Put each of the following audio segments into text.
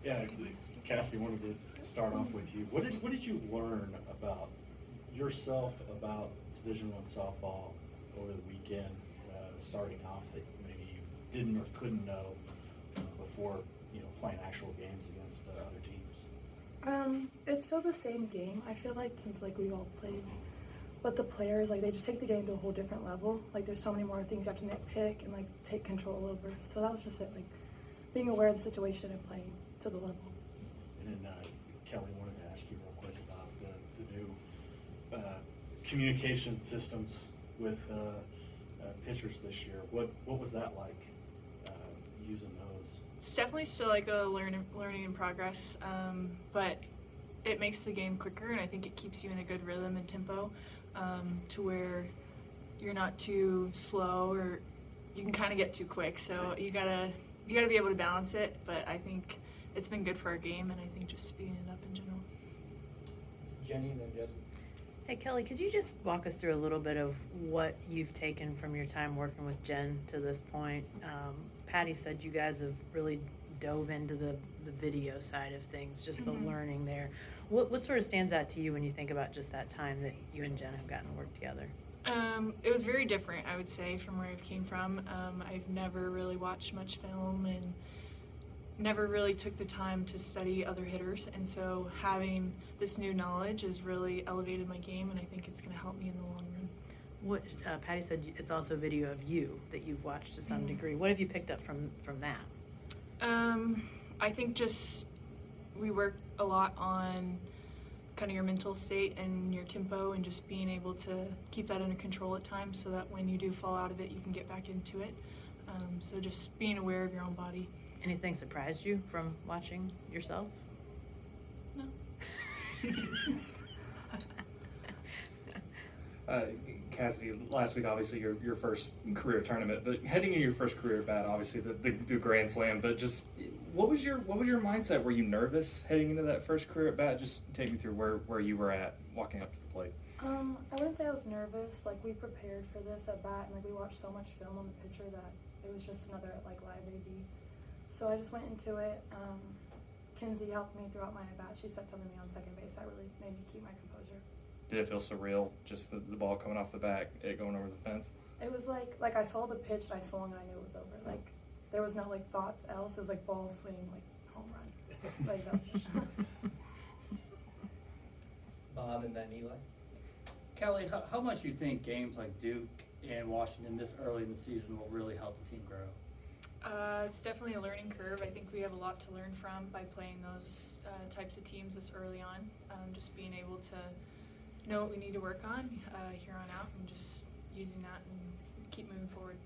Yeah, Cassie, wanted to start off with you. What did you learn about yourself, about Division I softball over the weekend, starting off that maybe you didn't or couldn't know before playing actual games against other teams? It's still the same game. I feel like since we've all played, but the players they just take the game to a whole different level. There's so many more things you have to nitpick and take control over. So that was just it. Being aware of the situation and playing to the level. And then Kelly, wanted to ask you real quick about the new communication systems with pitchers this year. What was that like using those? It's definitely still a learning in progress, but it makes the game quicker, and I think it keeps you in a good rhythm and tempo to where you're not too slow or you can kind of get too quick. So you gotta be able to balance it. But I think it's been good for our game, and I think just speeding it up in general. Jenny and then Jesse. Hey Kelly, could you just walk us through a little bit of what you've taken from your time working with Jen to this point? Patty said you guys have really dove into the video side of things, just the learning there. What sort of stands out to you when you think about just that time that you and Jen have gotten to work together? It was very different, I would say, from where I came from. I've never really watched much film and never really took the time to study other hitters, and so having this new knowledge has really elevated my game, and I think it's going to help me in the long run. What Patty said, it's also video of you that you've watched to some degree. What have you picked up from that? I think just we work a lot on kind of your mental state and your tempo and just being able to keep that under control at times so that when you do fall out of it, you can get back into it. So just being aware of your own body. Anything surprised you from watching yourself? No. Cassidy, last week obviously your first career tournament, but heading into your first career bat, obviously the Grand Slam, but just what was your mindset? Were you nervous heading into that first career at bat? Just take me through where you were at walking up to the plate. I wouldn't say I was nervous. We prepared for this at bat, and we watched so much film on the pitcher that it was just another live AD. So I just went into it. Kinsey helped me throughout my at bat. She said something to me on second base that really made me keep my composure. Did it feel surreal, just the ball coming off the back, it going over the fence? It was like I saw the pitch and I swung and I knew it was over. There was no thoughts else. It was ball swing, home run. That was it. Bob and then Eli. Kelly, how much do you think games like Duke and Washington this early in the season will really help the team grow? It's definitely a learning curve. I think we have a lot to learn from by playing those types of teams this early on. Just being able to know what we need to work on here on out and just using that and keep moving forward.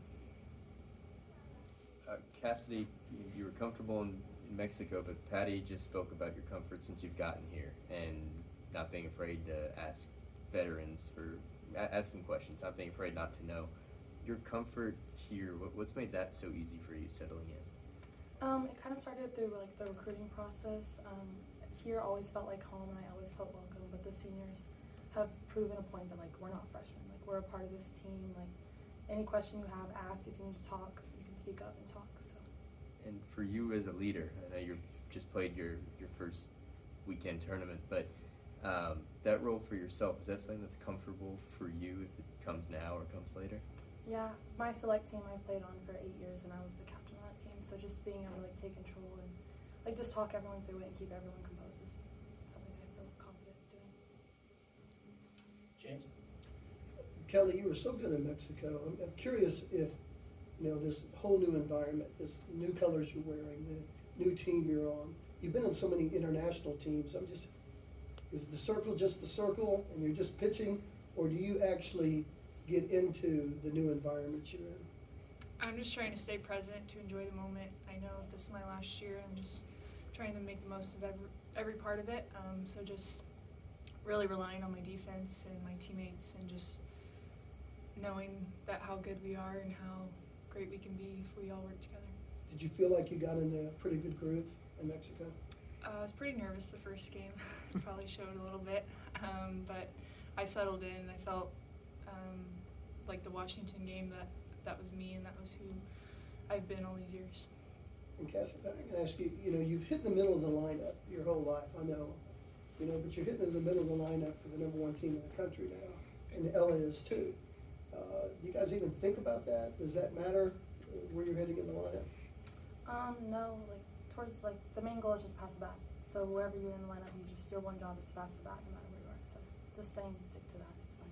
Cassidy, you were comfortable in Mexico, but Patty just spoke about your comfort since you've gotten here and not being afraid to ask veterans for asking questions, not being afraid not to know. Your comfort here, what's made that so easy for you settling in? It kind of started through the recruiting process. Here always felt like home and I always felt welcome, but the seniors have proven a point that we're not freshmen. We're a part of this team. Any question you have, ask. If you need to talk, you can speak up and talk. So. And for you as a leader, I know you've just played your first weekend tournament, but that role for yourself, is that something that's comfortable for you if it comes now or comes later? Yeah, my select team I've played on for 8 years and I was the captain of that team. So just being able to take control and just talk everyone through it and keep everyone composed is something I feel confident doing. James. Kelly, you were so good in Mexico. I'm curious if, this whole new environment, this new colors you're wearing, the new team you're on. You've been on so many international teams. Is the circle just the circle and you're just pitching, or do you actually get into the new environment you're in? I'm just trying to stay present to enjoy the moment. I know this is my last year. I'm just trying to make the most of every part of it. So just really relying on my defense and my teammates and just knowing that how good we are and how great we can be if we all work together. Did you feel like you got in a pretty good groove in Mexico? I was pretty nervous the first game. It probably showed a little bit, but I settled in. I felt like the Washington game that was me and that was who I've been all these years. And Cassie, I can ask you, you've hit in the middle of the lineup your whole life, I know. But you're hitting in the middle of the lineup for the number one team in the country now, and Ella is too. Do you guys even think about that? Does that matter where you're hitting in the lineup? No, the main goal is just pass the bat. So wherever you're in the lineup, your one job is to pass the bat no matter where you are. So just saying stick to that, it's fine.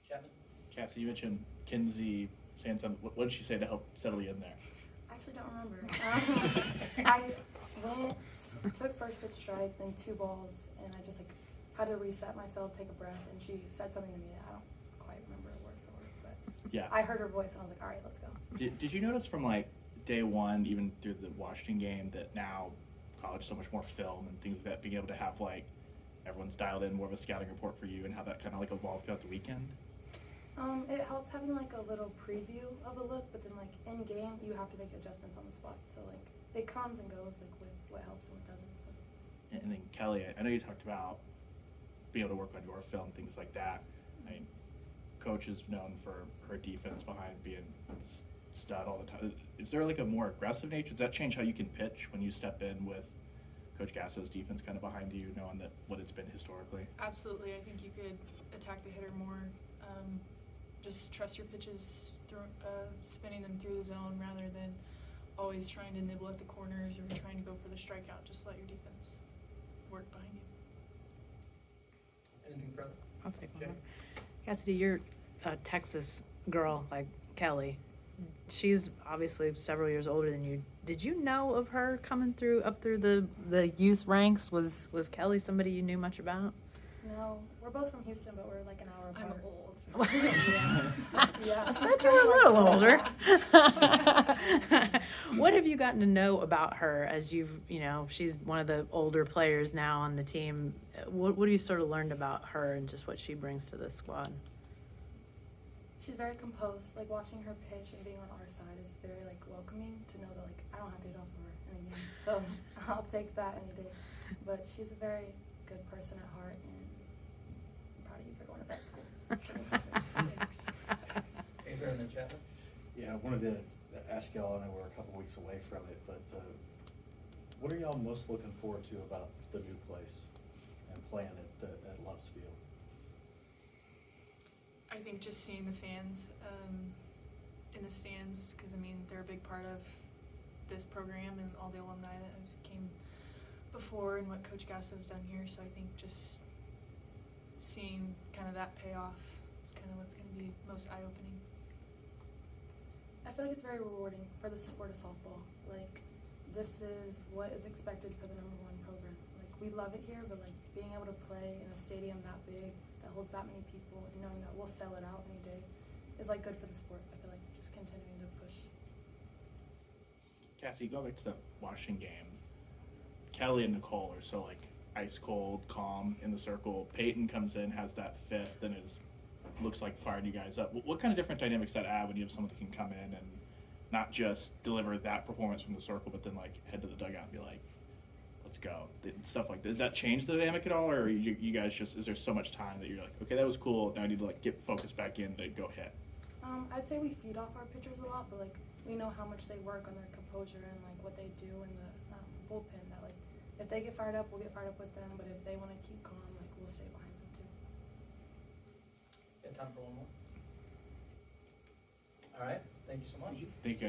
Chapman? Cassie, you mentioned Kinsey saying something. What did she say to help settle you in there? I actually don't remember. I took first pitch strike, then 2 balls, and I just had to reset myself, take a breath, and she said something to me. I don't quite remember it word for word, but Yeah. I heard her voice and I was like, all right, let's go. Did you notice from day one, even through the Washington game, that now college is so much more film and things like that, being able to have everyone's dialed in more of a scouting report for you, and how that kind of evolved throughout the weekend? It helps having a little preview of a look, but then in game you have to make adjustments on the spot. So it comes and goes with what helps and what doesn't. So. And then Kelly, I know you talked about being able to work on your film, things like that. I mean, Coach is known for her defense behind being stud all the time. Is there a more aggressive nature? Does that change how you can pitch when you step in with Coach Gasso's defense kind of behind you, knowing that what it's been historically? Absolutely. I think you could attack the hitter more. Just trust your pitches, spinning them through the zone rather than always trying to nibble at the corners or trying to go for the strikeout. Just let your defense work behind you. Anything further? I'll take one Jenny? more. Cassidy, you're a Texas girl like Kelly. She's obviously several years older than you. Did you know of her coming up through the youth ranks? Was Kelly somebody you knew much about? No, we're both from Houston, but we're an hour I'm apart. old. Yeah, I she's said kinda you're a little older. Yeah. What have you gotten to know about her as she's one of the older players now on the team. What have you sort of learned about her and just what she brings to the squad? She's very composed. Watching her pitch and being on our side is very welcoming to know that I don't have to get off of her in a game. So I'll take that any day. But she's a very good person at heart, and I'm proud of you for going to vet school. It's pretty impressive. Thanks. Avery and then Chapman? Yeah, I wanted to ask y'all, I know we're a couple weeks away from it, but what are y'all most looking forward to about the new place and playing at Love's Field? I think just seeing the fans in the stands, because they're a big part of this program and all the alumni that have came before and what Coach Gasso's done here. So I think just seeing kind of that payoff is kind of what's going to be most eye-opening. I feel like it's very rewarding for the sport of softball. This is what is expected for the #1 program. We love it here, but being able to play in a stadium that big, that holds that many people, and knowing that we'll sell it out any day is good for the sport. I feel just continuing to push. Cassie, go back to the Washington game. Kelly and Nicole are so ice cold, calm in the circle. Peyton comes in, has that fifth, and looks like firing you guys up. What kind of different dynamics does that add when you have someone that can come in and not just deliver that performance from the circle, but then head to the dugout and be let's go, stuff like that? Does that change the dynamic at all, or are you guys is there so much time that you're okay, that was cool, now I need to get focused back in to go hit? I'd say we feed off our pitchers a lot, but we know how much they work on their composure and what they do in the bullpen. That if they get fired up, we'll get fired up with them. But if they want to keep calm, we'll stay behind them too. Got time for one more? All right, thank you so much. Thank you guys.